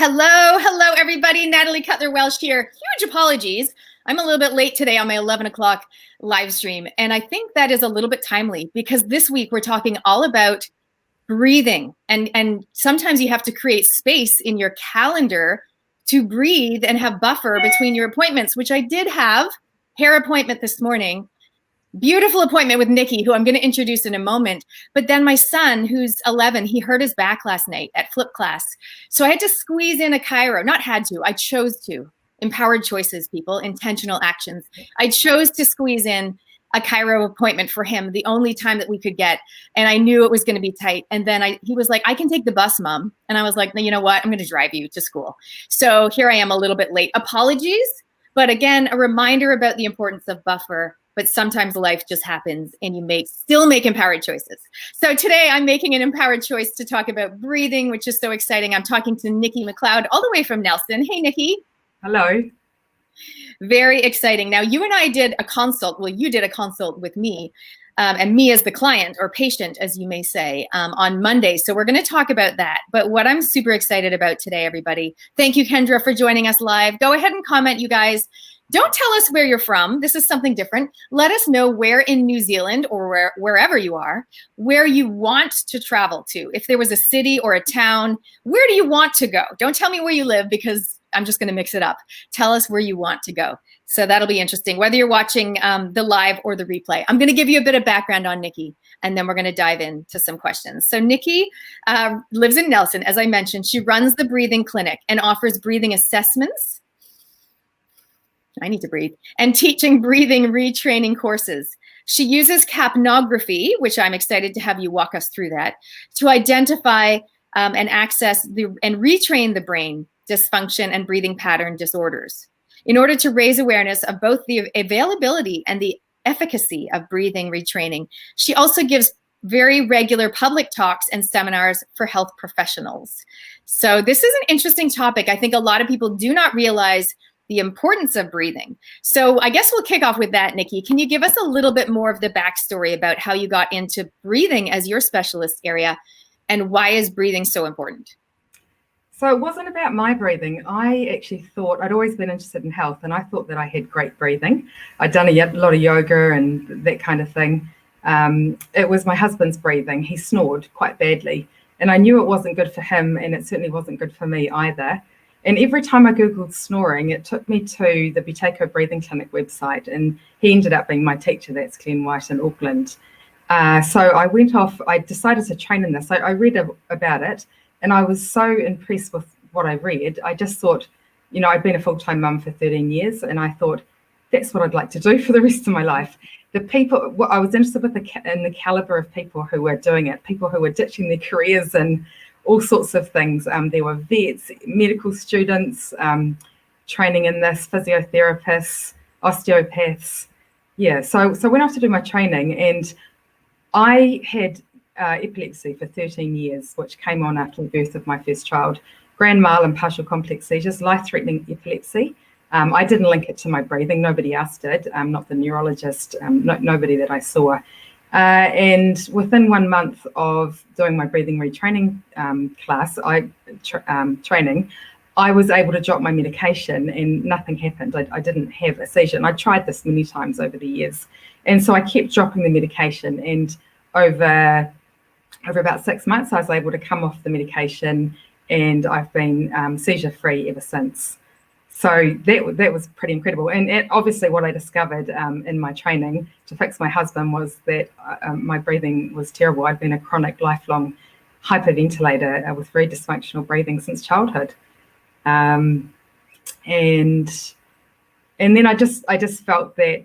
Hello, everybody. Natalie Cutler-Welsh here. Huge apologies. I'm a little bit late today on my 11 o'clock live stream, and I think that is a little bit timely because this week we're talking all about breathing, and sometimes you have to create space in your calendar to breathe and have buffer between your appointments, which I did have. Hair appointment this morning. Beautiful appointment with Nicky, who I'm going to introduce in a moment. But then my son, who's 11, he hurt his back last night at flip class. So I had to squeeze in a chiro. Not had to, I chose to. Empowered choices, people, intentional actions. I chose to squeeze in a chiro appointment for him, the only time that we could get. And I knew it was going to be tight. And then he was like, I can take the bus, Mom. And I was like, no, you know what? I'm going to drive you to school. So here I am a little bit late. Apologies. But again, a reminder about the importance of buffer. But sometimes life just happens and you still make empowered choices. So today I'm making an empowered choice to talk about breathing, which is so exciting. I'm talking to Nicky Mcleod all the way from Nelson. Hey, Nicky. Hello. Very exciting. Now, you and I did a consult. Well, you did a consult with me and me as the client or patient, as you may say, on Monday. So we're going to talk about that. But what I'm super excited about today, everybody, thank you, Kendra, for joining us live. Go ahead and comment, you guys. Don't tell us where you're from. This is something different. Let us know where in New Zealand or wherever you are, where you want to travel to. If there was a city or a town, where do you want to go? Don't tell me where you live because I'm just going to mix it up. Tell us where you want to go. So that'll be interesting, whether you're watching the live or the replay. I'm going to give you a bit of background on Nicky, and then we're going to dive into some questions. So Nicky lives in Nelson, as I mentioned. She runs the breathing clinic and offers breathing assessments. I need to breathe. And teaching breathing retraining courses. She uses capnography, which I'm excited to have you walk us through that, to identify and access and retrain the brain dysfunction and breathing pattern disorders in order to raise awareness of both the availability and the efficacy of breathing retraining. She also gives very regular public talks and seminars for health professionals. So this is an interesting topic. I think a lot of people do not realize the importance of breathing. So I guess we'll kick off with that, Nicky. Can you give us a little bit more of the backstory about how you got into breathing as your specialist area, and why is breathing so important? So it wasn't about my breathing. I actually thought I'd always been interested in health, and I thought that I had great breathing. I'd done a lot of yoga and that kind of thing. It was my husband's breathing. He snored quite badly, and I knew it wasn't good for him, and it certainly wasn't good for me either. And every time I Googled snoring, it took me to the Buteyko Breathing Clinic website, and he ended up being my teacher. That's Glenn White in Auckland. So I went off, I decided to train in this. I read about it, and I was so impressed with what I read. I just thought, you know, I'd been a full-time mum for 13 years, and I thought, that's what I'd like to do for the rest of my life. The people, what I was interested with in the caliber of people who were doing it, people who were ditching their careers and all sorts of things. There were vets, medical students, training in this, physiotherapists, osteopaths. Yeah, so I went off to do my training, and I had epilepsy for 13 years, which came on after the birth of my first child. Grand mal and partial complex seizures, life-threatening epilepsy. I didn't link it to my breathing. Nobody else did, not the neurologist, nobody that I saw. And within 1 month of doing my breathing retraining class, training, I was able to drop my medication and nothing happened. I didn't have a seizure. And I tried this many times over the years. And so I kept dropping the medication. And over about 6 months, I was able to come off the medication, and I've been seizure-free ever since. So that was pretty incredible. And obviously what I discovered in my training to fix my husband was that my breathing was terrible. I'd been a chronic, lifelong hyperventilator with very dysfunctional breathing since childhood. And then I just felt that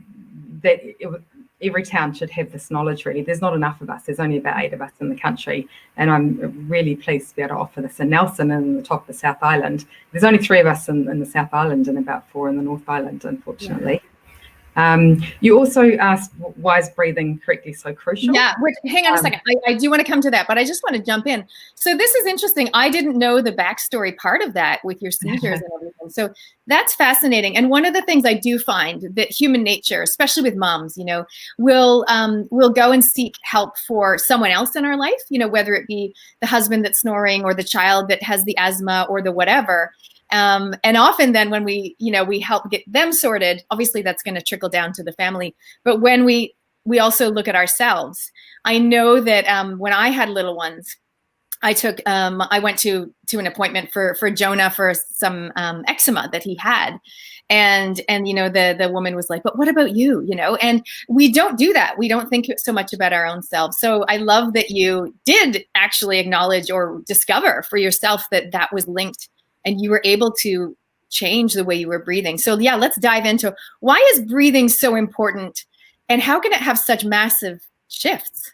every town should have this knowledge, really. There's not enough of us. There's only about 8 of us in the country. And I'm really pleased to be able to offer this in Nelson and in the top of the South Island. There's only 3 of us in the South Island and about 4 in the North Island, unfortunately. Yeah. You also asked, why is breathing correctly so crucial? Yeah, hang on a second. I do want to come to that, but I just want to jump in. So this is interesting. I didn't know the backstory part of that with your seizures and everything. breathing. So that's fascinating. And one of the things I do find that human nature, especially with moms, we'll go and seek help for someone else in our life, whether it be the husband that's snoring or the child that has the asthma or the whatever. And often then when we help get them sorted, obviously that's going to trickle down to the family. But when we also look at ourselves, I know that when I had little ones, I went to an appointment for Jonah for some eczema that he had. And the woman was like, but what about you? And we don't do that. We don't think so much about our own selves. So I love that you did actually acknowledge or discover for yourself that was linked and you were able to change the way you were breathing. So yeah, let's dive into why is breathing so important and how can it have such massive shifts?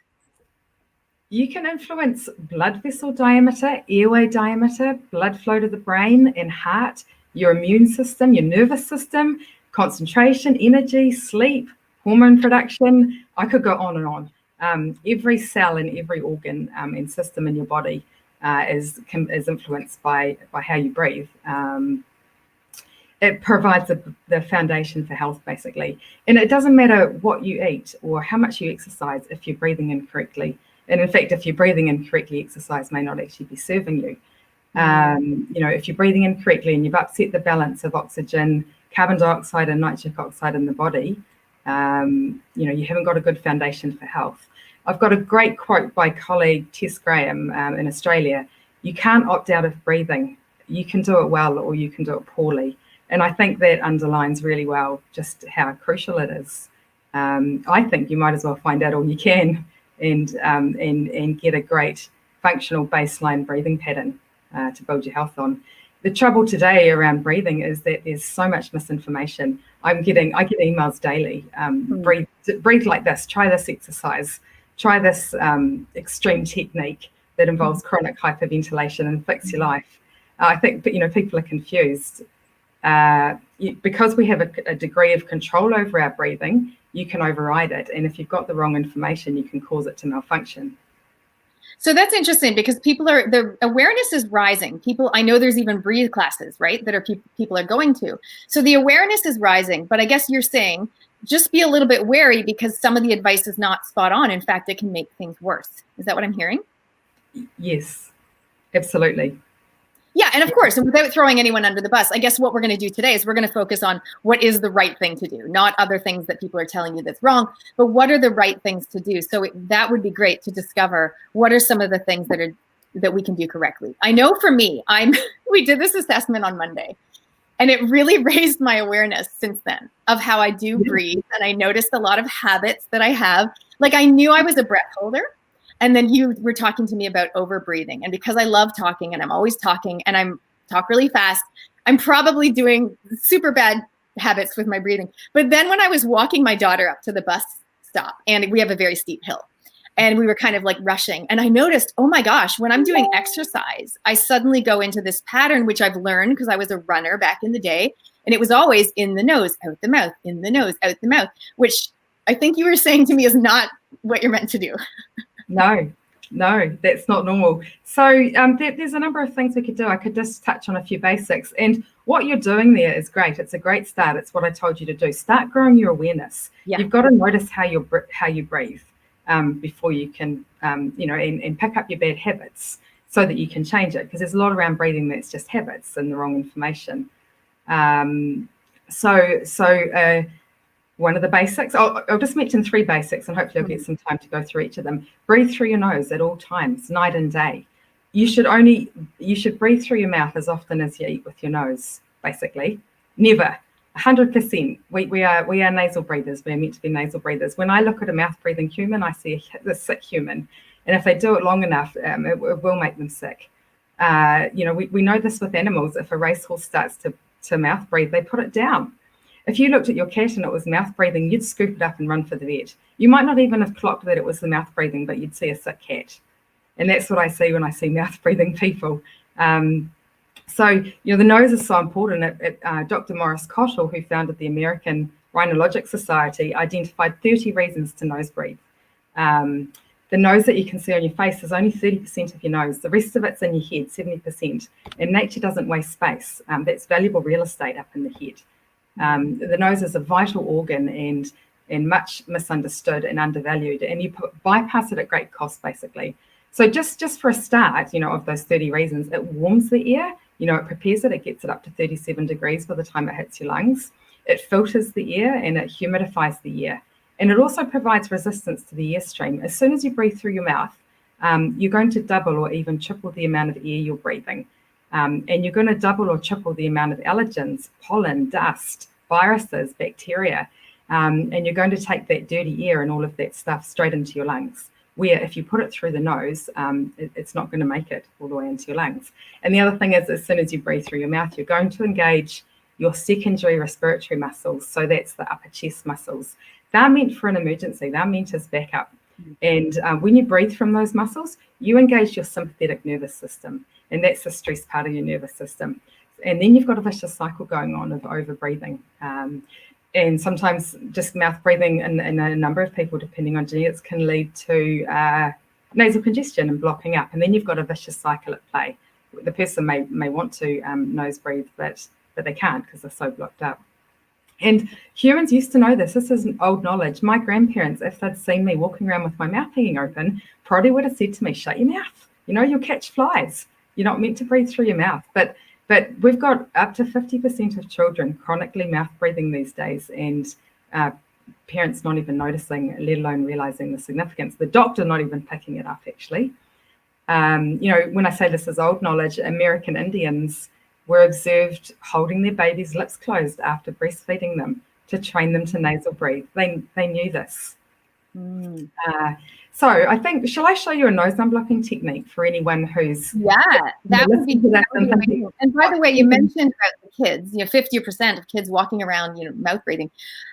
You can influence blood vessel diameter, airway diameter, blood flow to the brain and heart, your immune system, your nervous system, concentration, energy, sleep, hormone production. I could go on and on. Every cell and every organ and system in your body is influenced by how you breathe. It provides the foundation for health, basically. And it doesn't matter what you eat or how much you exercise if you're breathing incorrectly. And in fact, if you're breathing incorrectly, exercise may not actually be serving you. If you're breathing incorrectly and you've upset the balance of oxygen, carbon dioxide and nitric oxide in the body, you haven't got a good foundation for health. I've got a great quote by colleague Tess Graham in Australia. You can't opt out of breathing. You can do it well or you can do it poorly. And I think that underlines really well just how crucial it is. I think you might as well find out all you can and get a great functional baseline breathing pattern to build your health on. The trouble today around breathing is that there's so much misinformation. I get emails daily. Breathe like this. Try this exercise. Try this extreme technique that involves chronic hyperventilation and fix your life. I think, people are confused. Because we have a degree of control over our breathing, you can override it. And if you've got the wrong information, you can cause it to malfunction. So that's interesting because the awareness is rising. I know there's even breathe classes, right, that people are going to. So the awareness is rising, but I guess you're saying just be a little bit wary because some of the advice is not spot on. In fact, it can make things worse. Is that what I'm hearing? Yes, absolutely. Yeah, and of course, and without throwing anyone under the bus, I guess what we're going to do today is we're going to focus on what is the right thing to do, not other things that people are telling you that's wrong, but what are the right things to do. So that would be great to discover what are some of the things that we can do correctly. I know for me, we did this assessment on Monday, and it really raised my awareness since then of how I do breathe, and I noticed a lot of habits that I have. Like I knew I was a breath holder. And then you were talking to me about over breathing. And because I love talking and I'm always talking and I talk really fast, I'm probably doing super bad habits with my breathing. But then when I was walking my daughter up to the bus stop, and we have a very steep hill, and we were kind of like rushing, and I noticed, oh my gosh, when I'm doing exercise, I suddenly go into this pattern, which I've learned because I was a runner back in the day. And it was always in the nose, out the mouth, in the nose, out the mouth, which I think you were saying to me is not what you're meant to do. No, that's not normal. So there's a number of things we could do. I could just touch on a few basics. And what you're doing there is great. It's a great start. It's what I told you to do. Start growing your awareness. Yeah. You've got to notice how you breathe before you can, and pick up your bad habits so that you can change it. Because there's a lot around breathing that's just habits and the wrong information. One of the basics, I'll just mention 3 basics and hopefully I'll get some time to go through each of them. Breathe through your nose at all times, night and day. You should breathe through your mouth as often as you eat with your nose, basically. Never, 100%. We are nasal breathers. We're meant to be nasal breathers. When I look at a mouth breathing human, I see a sick human. And if they do it long enough, it will make them sick. We know this with animals. If a racehorse starts to mouth breathe, they put it down. If you looked at your cat and it was mouth breathing, you'd scoop it up and run for the vet. You might not even have clocked that it was the mouth breathing, but you'd see a sick cat. And that's what I see when I see mouth breathing people. The nose is so important. Dr. Maurice Cottle, who founded the American Rhinologic Society, identified 30 reasons to nose breathe. The The nose that you can see on your face is only 30% of your nose. The rest of it's in your head, 70%. And nature doesn't waste space. That's valuable real estate up in the head. The nose is a vital organ and much misunderstood and undervalued. And you bypass it at great cost, basically. So just for a start, of those 30 reasons, it warms the air. It prepares it. It gets it up to 37 degrees by the time it hits your lungs. It filters the air and it humidifies the air. And it also provides resistance to the airstream. As soon as you breathe through your mouth, you're going to double or even triple the amount of air you're breathing. And you're going to double or triple the amount of allergens, pollen, dust, viruses, bacteria. And you're going to take that dirty air and all of that stuff straight into your lungs, where if you put it through the nose, it's not going to make it all the way into your lungs. And the other thing is, as soon as you breathe through your mouth, you're going to engage your secondary respiratory muscles. So that's the upper chest muscles. They're meant for an emergency. They're meant as backup. And when you breathe from those muscles, you engage your sympathetic nervous system. And that's the stress part of your nervous system. And then you've got a vicious cycle going on of over breathing. And sometimes just mouth breathing in a number of people, depending on genetics, can lead to nasal congestion and blocking up. And then you've got a vicious cycle at play. The person may want to nose breathe, but they can't because they're so blocked up. And humans used to know this. This is old knowledge. My grandparents, if they'd seen me walking around with my mouth hanging open, probably would have said to me, shut your mouth. You'll catch flies. You're not meant to breathe through your mouth. But we've got up to 50% of children chronically mouth breathing these days, and parents not even noticing, let alone realizing the significance. The doctor not even picking it up, actually. When I say this is old knowledge, American Indians were observed holding their babies' lips closed after breastfeeding them to train them to nasal breathe. They knew this. So I think, shall I show you a nose unblocking technique for anyone who's... that would be amazing. And by the way, you mentioned about the kids, 50% of kids walking around, mouth breathing.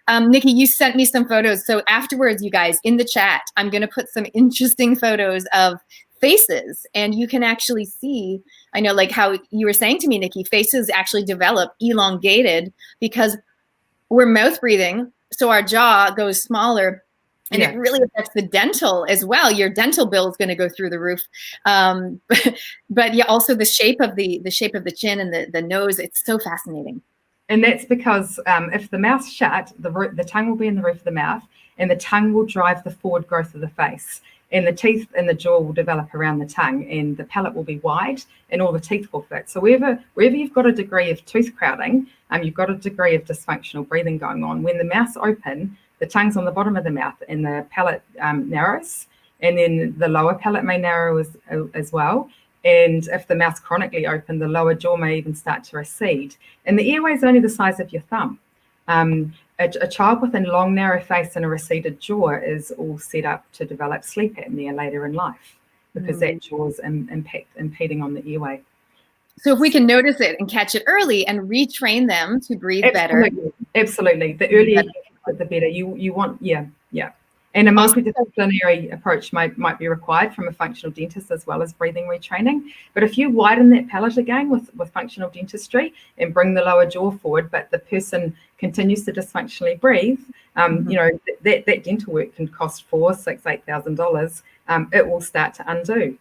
Nicky, you sent me some photos. So afterwards, you guys, in the chat, I'm going to put some interesting photos of faces, and you can actually see, I know, like how you were saying to me, Nicky, faces actually develop elongated because we're mouth breathing. So our jaw goes smaller. And it really affects the dental as well. Your dental bill is going to go through the roof. But yeah, also the shape of the chin and the nose. It's so fascinating. And that's because if the mouth's shut, the tongue will be in the roof of the mouth, and the tongue will drive the forward growth of the face. And the teeth and the jaw will develop around the tongue, and the palate will be wide, and all the teeth will fit. So wherever you've got a degree of tooth crowding, you've got a degree of dysfunctional breathing going on. When the mouth's open, the tongue's on the bottom of the mouth, and the palate narrows, and then the lower palate may narrow as well. And if the mouth's chronically open, the lower jaw may even start to recede. And the airway is only the size of your thumb. A child with a long, narrow face and a receded jaw is all set up to develop sleep apnea later in life because that jaw is impeding on the airway. So if we can notice it and catch it early and retrain them to breathe better. Absolutely. The earlier you get the better. You want, yeah. And a multidisciplinary approach might be required from a functional dentist as well as breathing retraining. But if you widen that palate again with functional dentistry and bring the lower jaw forward, but the person continues to dysfunctionally breathe, that dental work can cost $4,000, $6,000, $8,000. It will start to undo.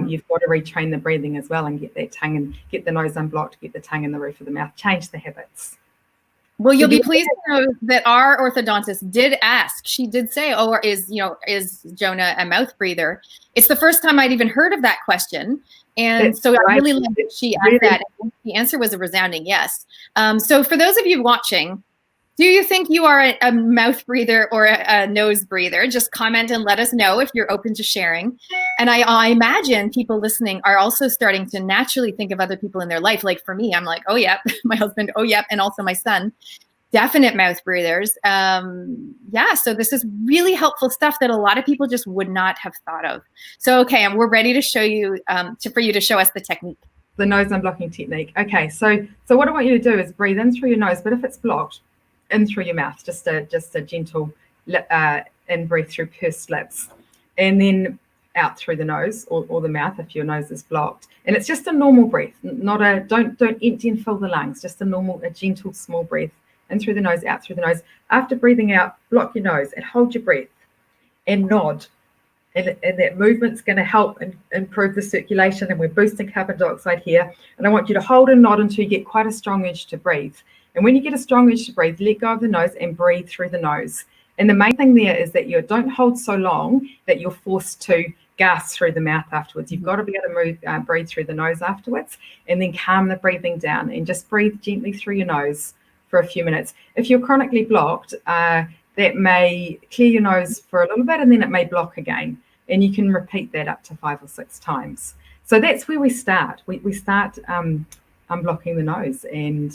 You've got to retrain the breathing as well and get that tongue and get the nose unblocked, get the tongue in the roof of the mouth, change the habits. Well, you'll be pleased to know that our orthodontist did ask. She did say, is Jonah a mouth breather? It's the first time I'd even heard of that question. And so I really loved that she asked that. And the answer was a resounding yes. So for those of you watching, do you think you are a mouth breather or a nose breather? Just comment and let us know if you're open to sharing. And I imagine people listening are also starting to naturally think of other people in their life. Like for me, I'm like, oh, yep. My husband, oh, yep. And also my son, definite mouth breathers. So this is really helpful stuff that a lot of people just would not have thought of. So, okay, and we're ready to show you, for you to show us the technique. The nose unblocking technique. Okay, so what I want you to do is breathe in through your nose, but if it's blocked, in through your mouth, just a gentle in breath through pursed lips, and then out through the nose or the mouth if your nose is blocked. And it's just a normal breath, not don't empty and fill the lungs, just a gentle small breath in through the nose, out through the nose. After breathing out, block your nose and hold your breath and nod and that movement's going to help improve the circulation, and we're boosting carbon dioxide here. And I want you to hold and nod until you get quite a strong urge to breathe. And when you get a strong urge to breathe, let go of the nose and breathe through the nose. And the main thing there is that you don't hold so long that you're forced to gasp through the mouth afterwards. You've got to be able to breathe through the nose afterwards, and then calm the breathing down and just breathe gently through your nose for a few minutes. If you're chronically blocked, that may clear your nose for a little bit, and then it may block again. And you can repeat that up to 5 or 6 times. So that's where we start. We start unblocking the nose and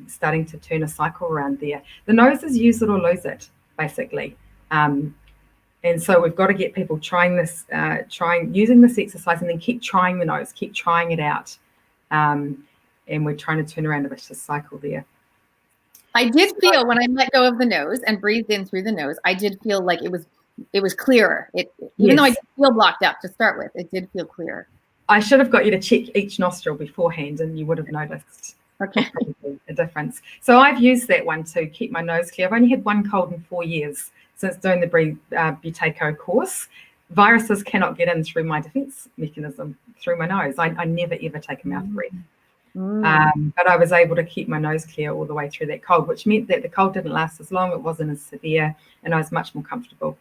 starting to turn a cycle around there. The nose is use it or lose it, basically. And so we've got to get people trying this, using this exercise, and then keep trying the nose, keep trying it out. And we're trying to turn around a vicious cycle there. I did feel when I let go of the nose and breathed in through the nose, I did feel like it was clearer. Even though I did feel blocked up to start with, it did feel clearer. I should have got you to check each nostril beforehand, and you would have noticed a difference. So I've used that one to keep my nose clear. I've only had one cold in 4 years since doing the Buteyko course. Viruses cannot get in through my defense mechanism, through my nose. I never, ever take a mouth breath. But I was able to keep my nose clear all the way through that cold, which meant that the cold didn't last as long, it wasn't as severe, and I was much more comfortable.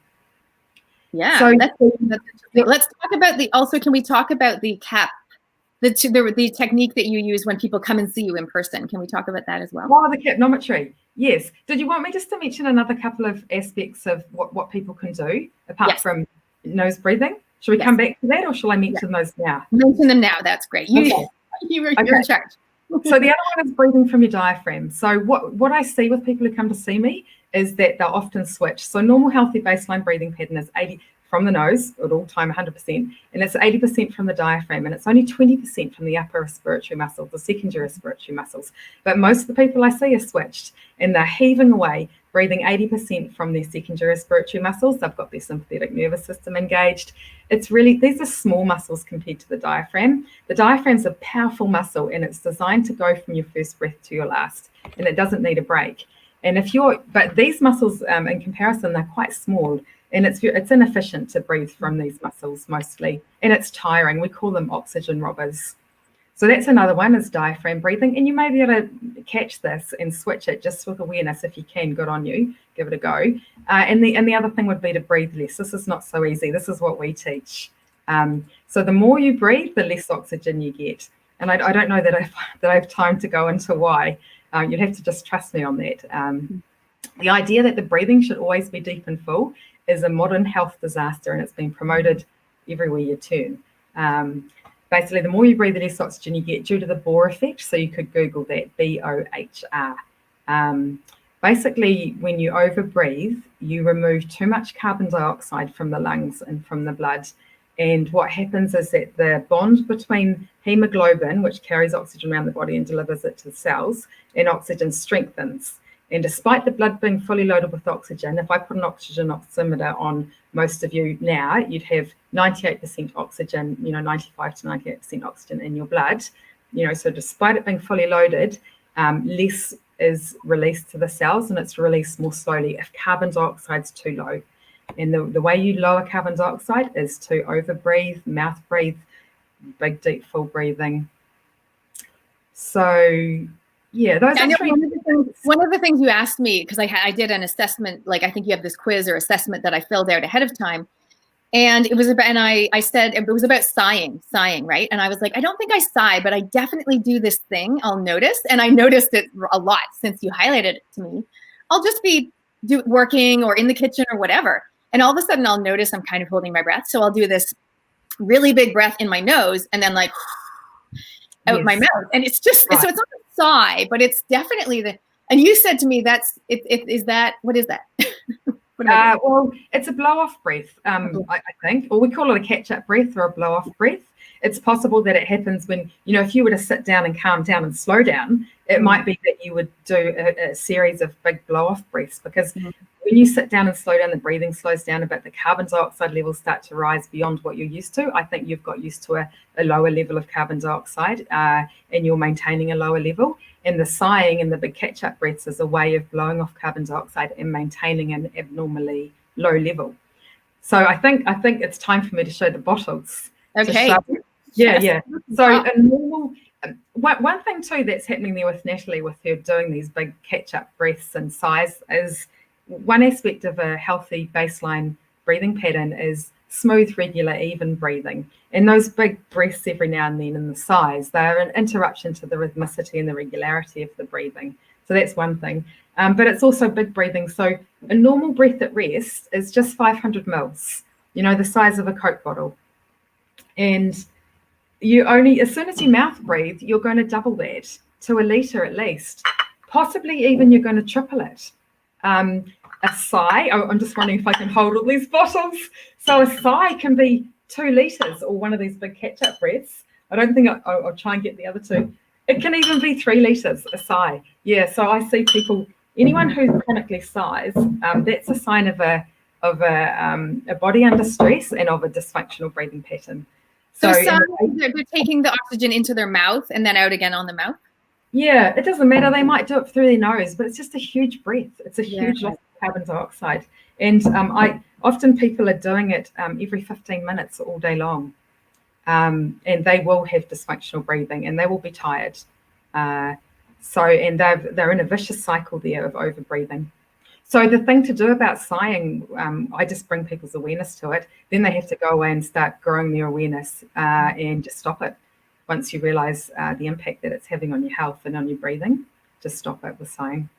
Yeah. So let's talk about can we talk about the the technique that you use when people come and see you in person? Can we talk about that as well? Oh, the capnometry. Yes. Did you want me just to mention another couple of aspects of what people can do apart from nose breathing? Should we come back to that, or shall I mention those now? Mention them now. That's great. You're in charge. So the other one is breathing from your diaphragm. So what I see with people who come to see me is that they'll often switch. So normal healthy baseline breathing pattern is 80 from the nose at all time, 100%, and it's 80% from the diaphragm, and it's only 20% from the upper respiratory muscles, the secondary respiratory muscles. But most of the people I see are switched, and they're heaving away, breathing 80% from their secondary respiratory muscles. They've got their sympathetic nervous system engaged. It's really, these are small muscles compared to the diaphragm. The diaphragm's a powerful muscle, and it's designed to go from your first breath to your last, and it doesn't need a break. And but these muscles, in comparison, they're quite small, and it's inefficient to breathe from these muscles mostly, and it's tiring. We call them oxygen robbers. So that's another one, is diaphragm breathing, and you may be able to catch this and switch it just with awareness. If you can, good on you, give it a go. And the other thing would be to breathe less. This is not so easy. This is what we teach. So the more you breathe, the less oxygen you get. And I don't know that I have time to go into why. You'd have to just trust me on that. The idea that the breathing should always be deep and full is a modern health disaster, and it's been promoted everywhere you turn. Basically, the more you breathe, the less oxygen you get due to the Bohr effect. So you could Google that, BOHR. Basically, when you overbreathe, you remove too much carbon dioxide from the lungs and from the blood. And what happens is that the bond between hemoglobin, which carries oxygen around the body and delivers it to the cells, and oxygen strengthens. And despite the blood being fully loaded with oxygen, if I put an oxygen oximeter on most of you now, you'd have 98% oxygen, 95 to 98% oxygen in your blood. So despite it being fully loaded, less is released to the cells, and it's released more slowly if carbon dioxide's too low. And the way you lower carbon dioxide is to overbreathe, mouth breathe, big, deep, full breathing. So, yeah, those are three. One of the things you asked me, because I did an assessment, like I think you have this quiz or assessment that I filled out ahead of time. And it was about, and I said it was about sighing, right? And I was like, I don't think I sigh, but I definitely do this thing I'll notice. And I noticed it a lot since you highlighted it to me. I'll just be working or in the kitchen or whatever. And all of a sudden I'll notice I'm kind of holding my breath. So I'll do this really big breath in my nose and then like out my mouth. And it's just, so it's not a sigh, but it's definitely and you said to me, what is that? Well, it's a blow-off breath, I think, or we call it a catch-up breath or a blow-off breath. It's possible that it happens when, if you were to sit down and calm down and slow down, it might be that you would do a series of big blow-off breaths, because when you sit down and slow down, the breathing slows down a bit, the carbon dioxide levels start to rise beyond what you're used to. I think you've got used to a lower level of carbon dioxide, and you're maintaining a lower level. And the sighing and the big catch-up breaths is a way of blowing off carbon dioxide and maintaining an abnormally low level. So I think it's time for me to show the bottles. Okay. Yeah. So a normal one thing too that's happening there with Natalie, with her doing these big catch-up breaths and sighs, is one aspect of a healthy baseline breathing pattern is smooth, regular, even breathing. And those big breaths every now and then, and the sighs, they're an interruption to the rhythmicity and the regularity of the breathing. So that's one thing. But it's also big breathing. So a normal breath at rest is just 500 mils, the size of a Coke bottle. And you only, as soon as you mouth breathe, you're going to double that to a litre at least. Possibly even you're going to triple it. A sigh, I'm just wondering if I can hold all these bottles. So a sigh can be 2 litres, or one of these big catch-up breaths. I don't think I'll try and get the other 2. It can even be 3 litres, a sigh. Yeah, so I see people, anyone who chronically sighs, that's a sign of a body under stress and of a dysfunctional breathing pattern. So they're taking the oxygen into their mouth and then out again on the mouth? Yeah, it doesn't matter. They might do it through their nose, but it's just a huge breath. It's a huge loss of carbon dioxide. And often people are doing it every 15 minutes all day long. And they will have dysfunctional breathing and they will be tired. And they're in a vicious cycle there of over breathing. So the thing to do about sighing, I just bring people's awareness to it. Then they have to go away and start growing their awareness and just stop it. Once you realize the impact that it's having on your health and on your breathing, just stop it with sighing.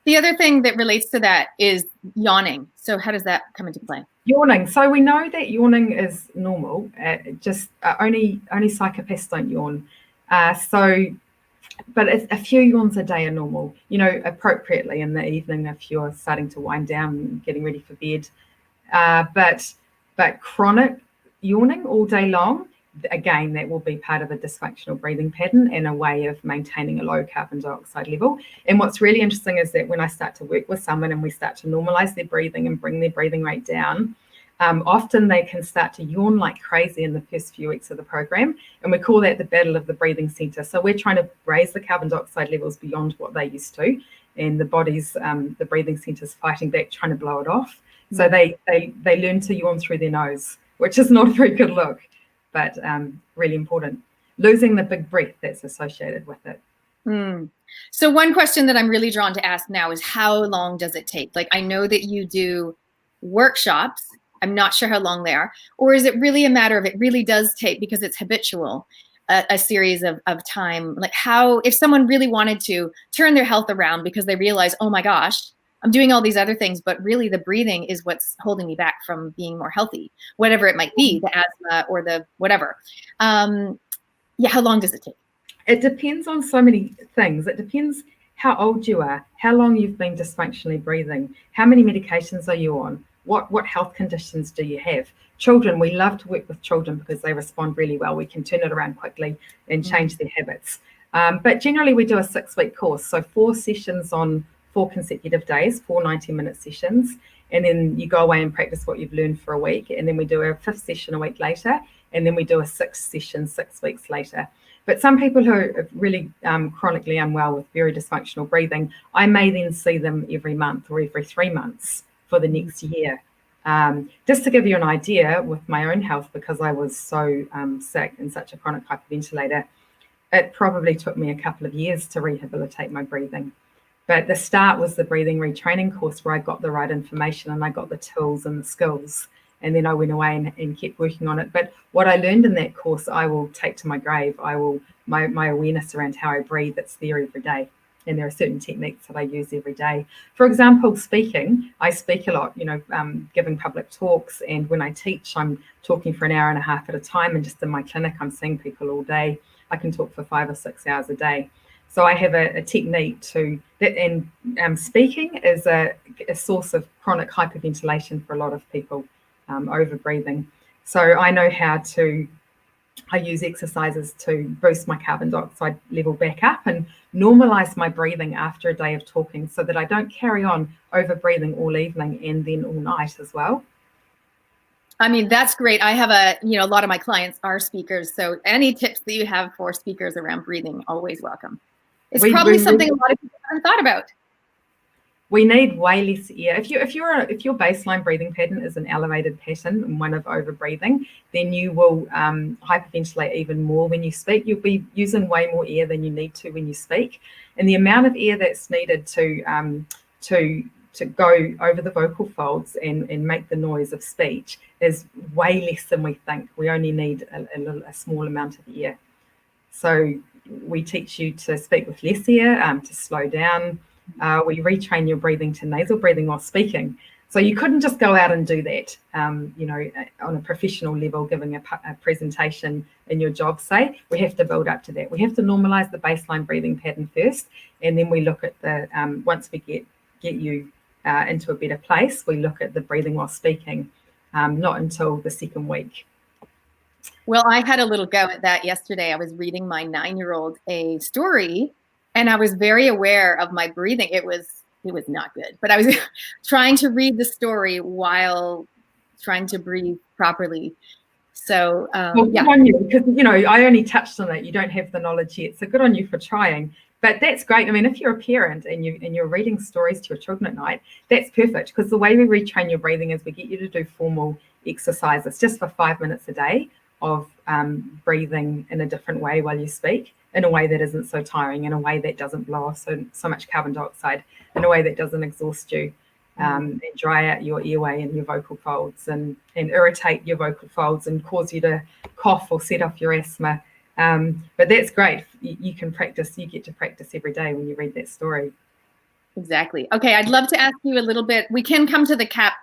The other thing that relates to that is yawning. So how does that come into play? Yawning. So we know that yawning is normal. Only psychopaths don't yawn. But a few yawns a day are normal, appropriately in the evening if you're starting to wind down and getting ready for bed. But chronic yawning all day long, again, that will be part of a dysfunctional breathing pattern and a way of maintaining a low carbon dioxide level. And what's really interesting is that when I start to work with someone and we start to normalize their breathing and bring their breathing rate down, often they can start to yawn like crazy in the first few weeks of the program. And we call that the battle of the breathing center. So we're trying to raise the carbon dioxide levels beyond what they used to. And the body's, the breathing center's fighting back, trying to blow it off. So they learn to yawn through their nose, which is not a very good look, but really important. Losing the big breath that's associated with it. So one question that I'm really drawn to ask now is, how long does it take? Like, I know that you do workshops. I'm not sure how long they are. Or is it really a matter of, it really does take, because it's habitual, a series of time? Like, how, if someone really wanted to turn their health around because they realize, oh my gosh, I'm doing all these other things, but really the breathing is what's holding me back from being more healthy, whatever it might be, the asthma or the whatever. How long does it take? It depends on so many things. It depends how old you are, how long you've been dysfunctionally breathing, how many medications are you on, what health conditions do you have. Children, we love to work with children because they respond really well. We can turn it around quickly and change their habits. But generally we do a 6-week course. So 4 sessions on 4 consecutive days, 4 90-minute sessions. And then you go away and practice what you've learned for a week. And then we do a 5th session a week later. And then we do a 6th session 6 weeks later. But some people who are really chronically unwell with very dysfunctional breathing, I may then see them every month or every 3 months for the next year. Just to give you an idea with my own health, because I was so sick and such a chronic hyperventilator, it probably took me a couple of years to rehabilitate my breathing. But the start was the Breathing Retraining course, where I got the right information and I got the tools and the skills. And then I went away and kept working on it. But what I learned in that course, I will take to my grave. My awareness around how I breathe, it's there every day. And there are certain techniques that I use every day. For example, speaking, I speak a lot, giving public talks. And when I teach, I'm talking for an hour and a half at a time. And just in my clinic, I'm seeing people all day. I can talk for 5 or 6 hours a day. So I have a technique to that, and speaking is a source of chronic hyperventilation for a lot of people, over breathing. So I know I use exercises to boost my carbon dioxide level back up and normalize my breathing after a day of talking, so that I don't carry on over breathing all evening and then all night as well. I mean, that's great. I have a lot of my clients are speakers. So any tips that you have for speakers around breathing, always welcome. It's probably something a lot of people haven't thought about. We need way less air. If your baseline breathing pattern is an elevated pattern and one of over breathing, then you will hyperventilate even more when you speak. You'll be using way more air than you need to when you speak, and the amount of air that's needed to go over the vocal folds and make the noise of speech is way less than we think. We only need a small amount of air. So we teach you to speak with less air, to slow down. We retrain your breathing to nasal breathing while speaking. So you couldn't just go out and do that, on a professional level, giving a presentation in your job, say. We have to build up to that. We have to normalize the baseline breathing pattern first, and then we look at the, once we get you into a better place, we look at the breathing while speaking, not until the second week. Well, I had a little go at that yesterday. I was reading my 9-year-old a story, and I was very aware of my breathing. It was not good, but I was trying to read the story while trying to breathe properly. So well, good on you, because I only touched on it. You don't have the knowledge yet, so good on you for trying. But that's great. I mean, if you're a parent and you're reading stories to your children at night, that's perfect, because the way we retrain your breathing is we get you to do formal exercises just for 5 minutes a day of breathing in a different way while you speak, in a way that isn't so tiring, in a way that doesn't blow off so much carbon dioxide, in a way that doesn't exhaust you, and dry out your airway and your vocal folds, and irritate your vocal folds and cause you to cough or set off your asthma. But that's great. You can practice. You get to practice every day when you read that story. Exactly. Okay, I'd love to ask you a little bit. We can come to the cap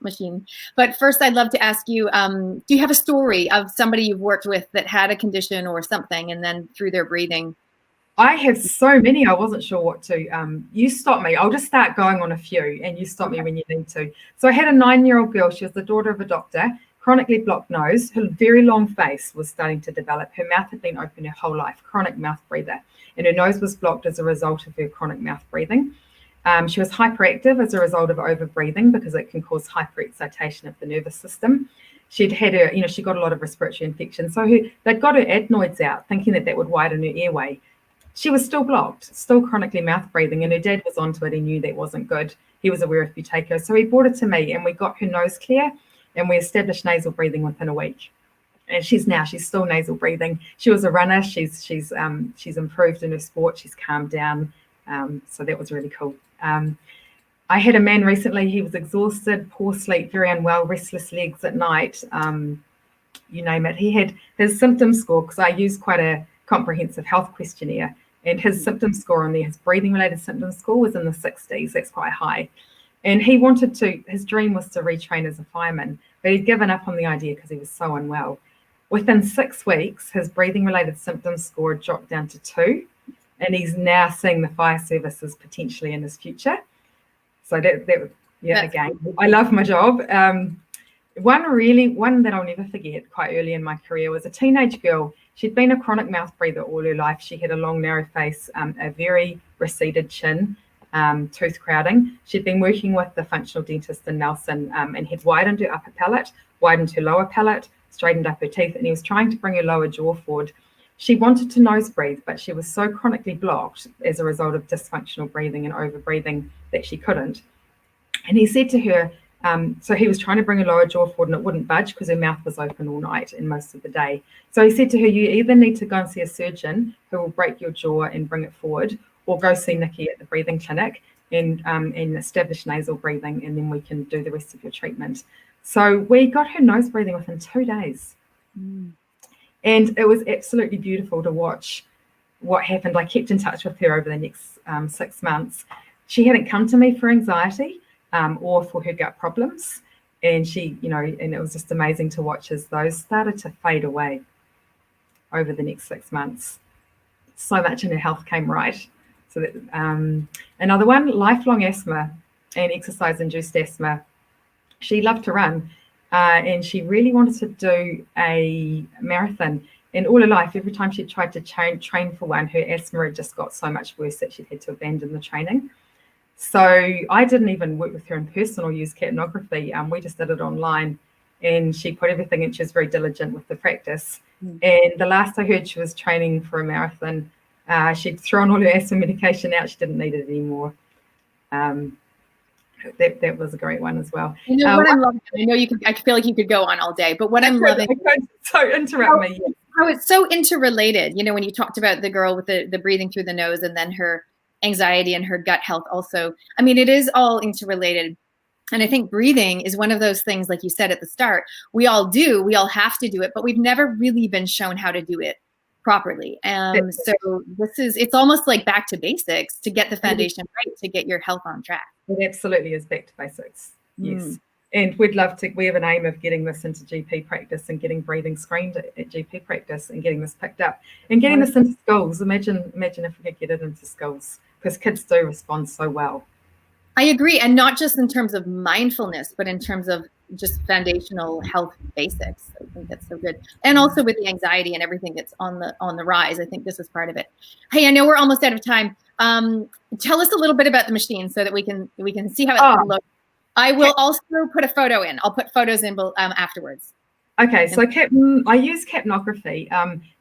machine, but first I'd love to ask you, do you have a story of somebody you've worked with that had a condition or something, and then through their breathing? I have so many. I wasn't sure what to. You stop me. I'll just start going on a few, and you stop me when you need to. So I had a 9-year-old girl. She was the daughter of a doctor. Chronically blocked nose. Her very long face was starting to develop. Her mouth had been open her whole life. Chronic mouth breather. And her nose was blocked as a result of her chronic mouth breathing. She was hyperactive as a result of over breathing, because it can cause hyperexcitation of the nervous system. She'd had her, she got a lot of respiratory infection. So they'd got her adenoids out, thinking that would widen her airway. She was still blocked, still chronically mouth breathing, and her dad was onto it. He knew that wasn't good. He was aware of Buteyko. So he brought it to me, and we got her nose clear, and we established nasal breathing within a week. And she's still nasal breathing. She was a runner. She's improved in her sport. She's calmed down. So that was really cool. I had a man recently. He was exhausted, poor sleep, very unwell, restless legs at night. You name it. He had his symptom score, because I use quite a comprehensive health questionnaire, and his symptom score on there, his breathing related symptom score, was in the 60s. That's quite high. And he wanted to, his dream was to retrain as a fireman, but he'd given up on the idea because he was so unwell. Within 6 weeks, his breathing related symptom score dropped down to 2, and he's now seeing the fire services potentially in his future. So again, I love my job. One that I'll never forget, quite early in my career, was a teenage girl. She'd been a chronic mouth breather all her life. She had a long, narrow face, a very receded chin, tooth crowding. She'd been working with the functional dentist in Nelson, and had widened her upper palate, widened her lower palate, straightened up her teeth, and he was trying to bring her lower jaw forward. She wanted to nose breathe, but she was so chronically blocked as a result of dysfunctional breathing and over breathing that she couldn't. And he said to her, so he was trying to bring her lower jaw forward, and it wouldn't budge because her mouth was open all night and most of the day. So he said to her, you either need to go and see a surgeon who will break your jaw and bring it forward, or go see Nicky at the breathing clinic and establish nasal breathing, and then we can do the rest of your treatment. So we got her nose breathing within 2 days. And it was absolutely beautiful to watch what happened. I kept in touch with her over the next 6 months. She hadn't come to me for anxiety or for her gut problems. And and it was just amazing to watch as those started to fade away over the next 6 months. So much in her health came right. So that, another one, lifelong asthma and exercise-induced asthma. She loved to run. And she really wanted to do a marathon. And all her life, every time she tried to train for one, her asthma had just got so much worse that she'd had to abandon the training. So I didn't even work with her in person or use capnography. We just did it online, and she put everything in. She was very diligent with the practice. And the last I heard, she was training for a marathon. She'd thrown all her asthma medication out. She didn't need it anymore. That was a great one as well. You know what I'm loving? I know I feel like you could go on all day, but what I'm loving. So interrupt me. How it's so interrelated. You know, when you talked about the girl with the breathing through the nose and then her anxiety and her gut health also. I mean, it is all interrelated. And I think breathing is one of those things, like you said at the start, we all have to do it, but we've never really been shown how to do it properly. So it's almost like back to basics to get the foundation right, to get your health on track. It absolutely is back to basics. Yes. And we have an aim of getting this into GP practice and getting breathing screened at GP practice and getting this picked up and getting this into schools. Imagine if we could get it into schools, because kids do respond so well. I agree. And not just in terms of mindfulness, but in terms of just foundational health basics. I think that's so good. And also with the anxiety and everything that's on the rise, I think this is part of it. Hey, I know we're almost out of time. Tell us a little bit about the machine so that we can see how it looks. I will also put a photo in. I'll put photos in afterwards. Okay, so I use Capnography.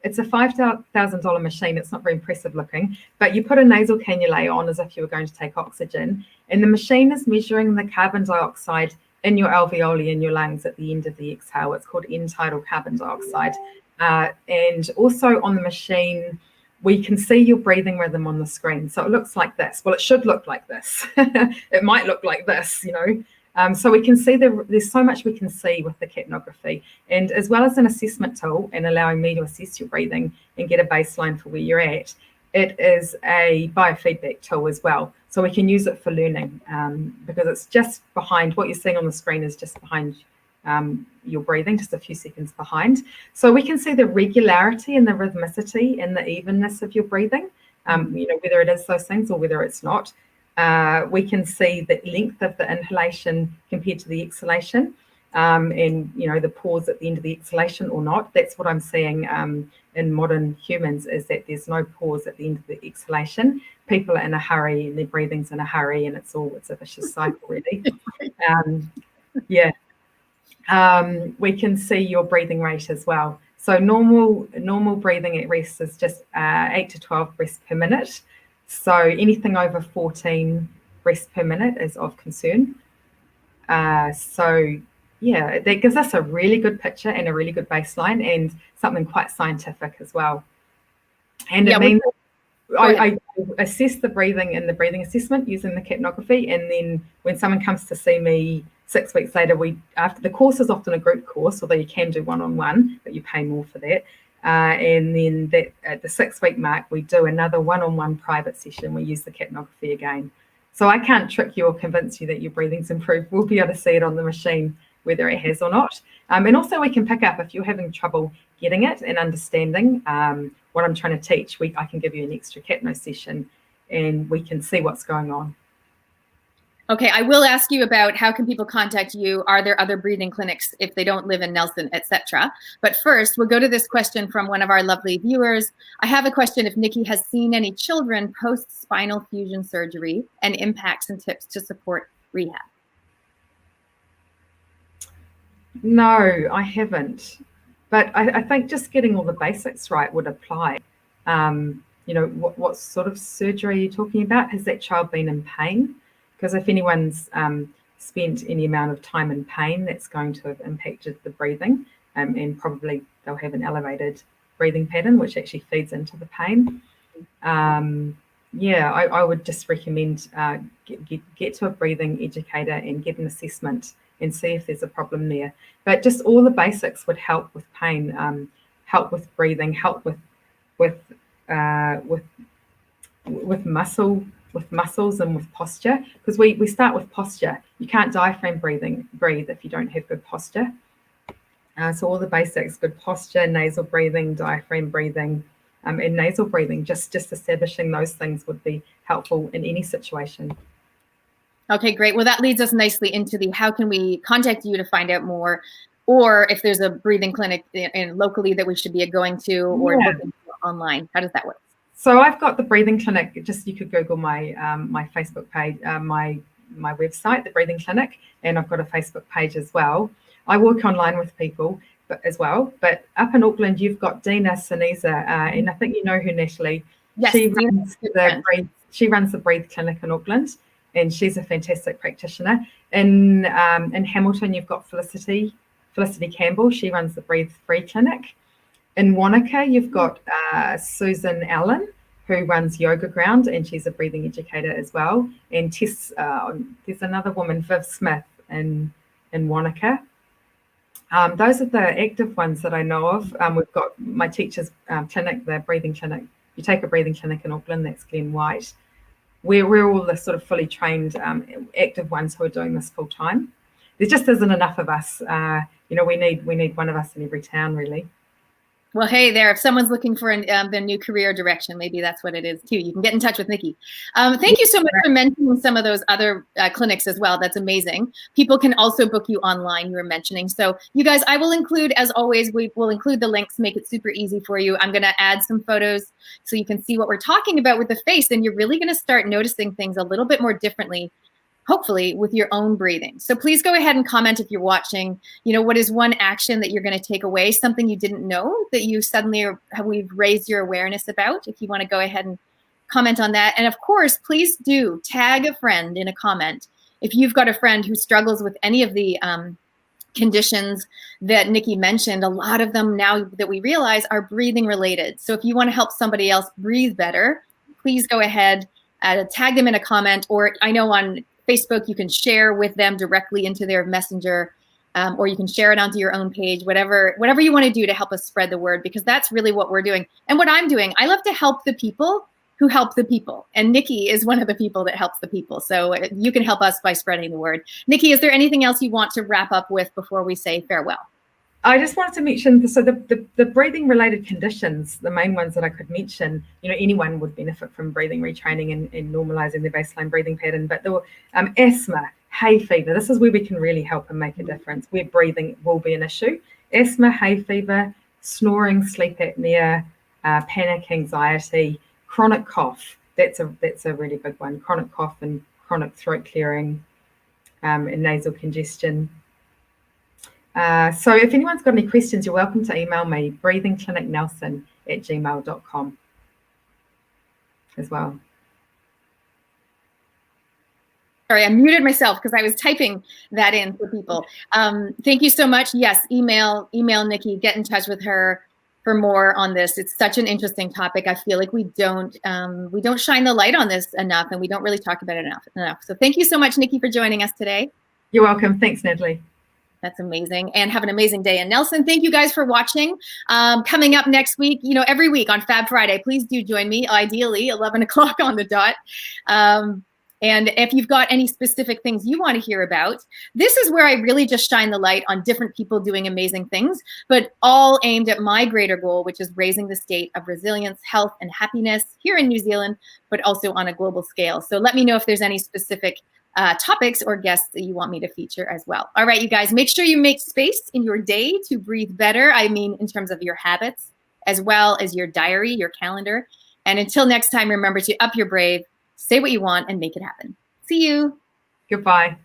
It's a $5,000 machine. It's not very impressive looking, but you put a nasal cannula on as if you were going to take oxygen, and the machine is measuring the carbon dioxide in your alveoli in your lungs at the end of the exhale. It's called end-tidal carbon dioxide. And also on the machine, we can see your breathing rhythm on the screen. So it looks like this. Well, it should look like this. It might look like this, you know. So we can see there's so much we can see with the Capnography, and as well as an assessment tool and allowing me to assess your breathing and get a baseline for where you're at, it is a biofeedback tool as well. So we can use it for learning because it's just behind what you're seeing on the screen is just behind your breathing, just a few seconds behind. So we can see the regularity and the rhythmicity and the evenness of your breathing, you know, whether it is those things or whether it's not. We can see the length of the inhalation compared to the exhalation, and you know, the pause at the end of the exhalation or not. That's what I'm seeing in modern humans, is that there's no pause at the end of the exhalation. People are in a hurry and their breathing's in a hurry, and it's a vicious cycle, really. We can see your breathing rate as well. So normal breathing at rest is just 8 to 12 breaths per minute. So anything over 14 breaths per minute is of concern. So yeah, that gives us a really good picture and a really good baseline, and something quite scientific as well. And it means I assess the breathing in the breathing assessment using the Capnography, and then when someone comes to see me 6 weeks later, after the course is often a group course, although you can do one-on-one, but you pay more for that. And then at the 6-week mark, we do another one-on-one private session. We use the Capnography again. So I can't trick you or convince you that your breathing's improved. We'll be able to see it on the machine, whether it has or not. And also we can pick up if you're having trouble getting it and understanding what I'm trying to teach. I can give you an extra Capno session and we can see what's going on. Okay, I will ask you about how can people contact you? Are there other breathing clinics if they don't live in Nelson, etc.? But first, we'll go to this question from one of our lovely viewers. I have a question if Nicky has seen any children post-spinal fusion surgery and impacts and tips to support rehab. No, I haven't. But I think just getting all the basics right would apply. You know, what sort of surgery are you talking about? Has that child been in pain? Because if anyone's spent any amount of time in pain, that's going to have impacted the breathing, and probably they'll have an elevated breathing pattern, which actually feeds into the pain. Yeah, I would just recommend get to a breathing educator and get an assessment and see if there's a problem there. But just all the basics would help with pain, help with breathing, help with muscles and with posture, because we start with posture. You can't diaphragm breathe if you don't have good posture. So all the basics, good posture, nasal breathing, diaphragm breathing, and nasal breathing, just establishing those things would be helpful in any situation. Okay, great. Well, that leads us nicely into the how can we contact you to find out more, or if there's a breathing clinic in locally that we should be going to, or looking online. How does that work? So I've got the breathing clinic. Just you could Google my my Facebook page, my website, the Breathing Clinic, and I've got a Facebook page as well. I work online with people, but up in Auckland, you've got Dina Sinisa, and I think you know who, Natalie. Yes, she runs the Breathe Clinic in Auckland. and she's a fantastic practitioner. In Hamilton, you've got Felicity Campbell. She runs the Breathe Free Clinic. In Wanaka, you've got Susan Allen, who runs Yoga Ground, and she's a breathing educator as well. And there's another woman, Viv Smith, in Wanaka. Those are the active ones that I know of. We've got my teacher's clinic, the breathing clinic. You take a breathing clinic in Auckland, that's Glenn White. We're all the sort of fully trained active ones who are doing this full time. There just isn't enough of us. We need one of us in every town, really. Well, hey there, if someone's looking for their new career direction, maybe that's what it is too. You can get in touch with Nicky. Thank you so much for mentioning some of those other clinics as well. That's amazing. People can also book you online, you were mentioning. So you guys, I will include, as always, we will include the links, make it super easy for you. I'm gonna add some photos so you can see what we're talking about with the face, and you're really gonna start noticing things a little bit more differently, hopefully with your own breathing. So please go ahead and comment if you're watching, what is one action that you're going to take away, something you didn't know that you suddenly we've raised your awareness about. If you want to go ahead and comment on that. And of course, please do tag a friend in a comment. If you've got a friend who struggles with any of the conditions that Nicky mentioned, a lot of them now that we realize are breathing related. So if you want to help somebody else breathe better, please go ahead, tag them in a comment, or I know on Facebook, you can share with them directly into their messenger, or you can share it onto your own page, whatever you want to do to help us spread the word, because that's really what we're doing. And what I'm doing, I love to help the people who help the people. And Nicky is one of the people that helps the people. So you can help us by spreading the word. Nicky, is there anything else you want to wrap up with before we say farewell? I just wanted to mention, the breathing related conditions, the main ones that I could mention, anyone would benefit from breathing retraining and normalizing their baseline breathing pattern. But the asthma, hay fever, this is where we can really help and make a difference, where breathing will be an issue. Asthma, hay fever, snoring, sleep apnea, panic, anxiety, chronic cough. That's a really big one. Chronic cough and chronic throat clearing, and nasal congestion. So if anyone's got any questions, you're welcome to email me, breathingclinicnelson@gmail.com as well. Sorry, I muted myself because I was typing that in for people. Thank you so much. Yes, email Nicky, get in touch with her for more on this. It's such an interesting topic. I feel like we don't shine the light on this enough, and we don't really talk about it enough. So thank you so much, Nicky, for joining us today. You're welcome. Thanks, Natalie. That's amazing. And have an amazing day. And Nelson, thank you guys for watching. Coming up next week, every week on Fab Friday, please do join me, ideally 11 o'clock on the dot. And if you've got any specific things you want to hear about, this is where I really just shine the light on different people doing amazing things, but all aimed at my greater goal, which is raising the state of resilience, health, and happiness here in New Zealand, but also on a global scale. So let me know if there's any specific topics or guests that you want me to feature as well. All right, you guys, make sure you make space in your day to breathe better. I mean, in terms of your habits, as well as your diary, your calendar. And until next time, remember to up your brave, say what you want, and make it happen. See you. Goodbye.